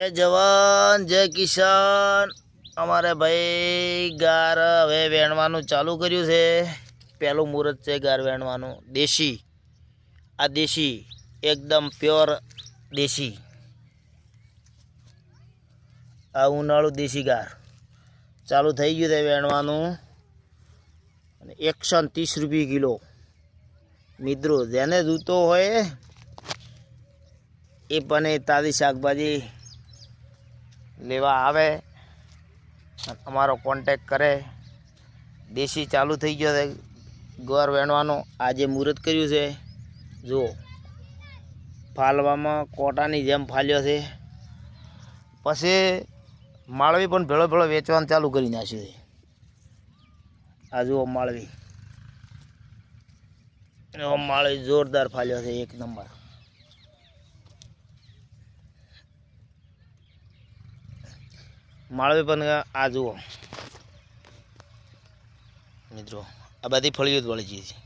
जय जवान जय किसान। अमारे भाई गार हवे वेणवानुं चालू कर्युं छे। पहेलुं मुहूर्त छे गार वेणवानुं। देशी आ देशी एकदम प्योर देशी आ उनाळु देशी गार चालू थई गयुं छे वेणवानुं। 130 रुपये किलो। मित्रों जेने जूतो होय ए पने ताजी शाकभाजी लेवा आवे अमारो कॉन्टेक्ट करे। देशी चालू थई गयो छे गुवार वेणवानो। आजे मुहूर्त कर्युं छे। जो फालवामां कोटानी जेम फाल्यो छे। पछी माळवी पण भेळो भेळो वेचवानुं चालू करी नाख्युं छे। आ जुओ माळवी माळवी जोरदार फाल्यो छे, एक नंबर। माळवी पण आ जुओ मित्रों, आ बधी फळीओ ज वળી गई छे।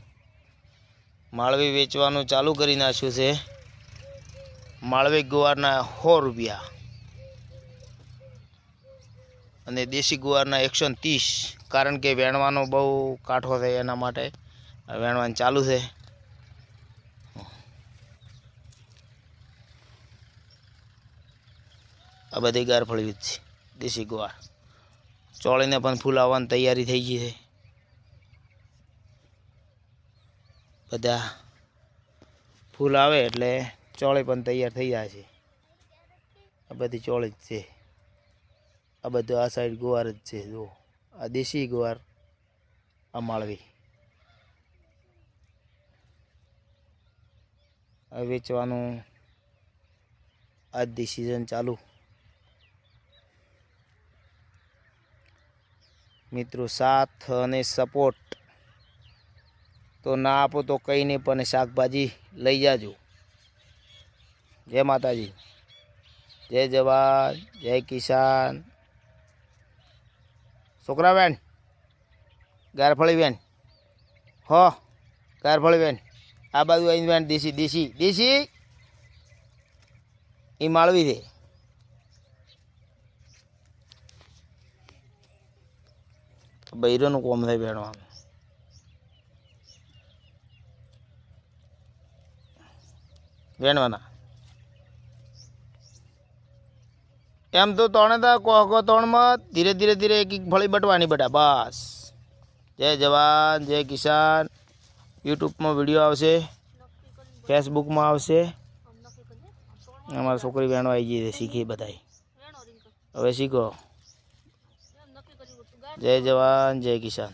माळवी वेचवानुं चालू करी नाख्युं छे। माळवी गुवारना 100 रुपया अने देशी गुवारना 130। कारण के वेणवानो बहु काठो छे एना माटे वेणवान चालू छे। आ बधी गार फळी छे देशी गुवार। ચોળીને પણ ફૂલ આવવાની તૈયારી થઈ ગઈ છે। બધા ફૂલ આવે એટલે ચોળી પણ તૈયાર થઈ જાય છે। આ બધી ચોળી જ છે। આ બધું આ સાઈડ ગુવાર જ છે। જો આ દેશી ગુવાર, આ માળવી આ વેચવાનું આજથી સિઝન ચાલુ। मित्रों साथ अने सपोर्ट तो ना आपो तो कई नहीं, पण शाकभाजी लई जाजो। जय माताजी, जय जवान जय किसान। छोकरा बेन गारफળી बेन हो गारफળી बेन आ बाजू आई बेन देशी देशी देशी ई माळवी छे। बૈરોનું કોમ થાય વેણવાનું। વેણવાના એમ તો ત્રણે તા કોકો ત્રણમાં ધીરે ધીરે ધીરે એક એક ફળી બટવાની બેટા બસ। જય જવાન જય કિસાન। યુટ્યુબમાં વિડીયો આવશે, ફેસબુકમાં આવશે। અમારી છોકરી વેણવા આવી ગઈ છે, શીખી બધાય હવે શીખો। जय जवान जय किसान।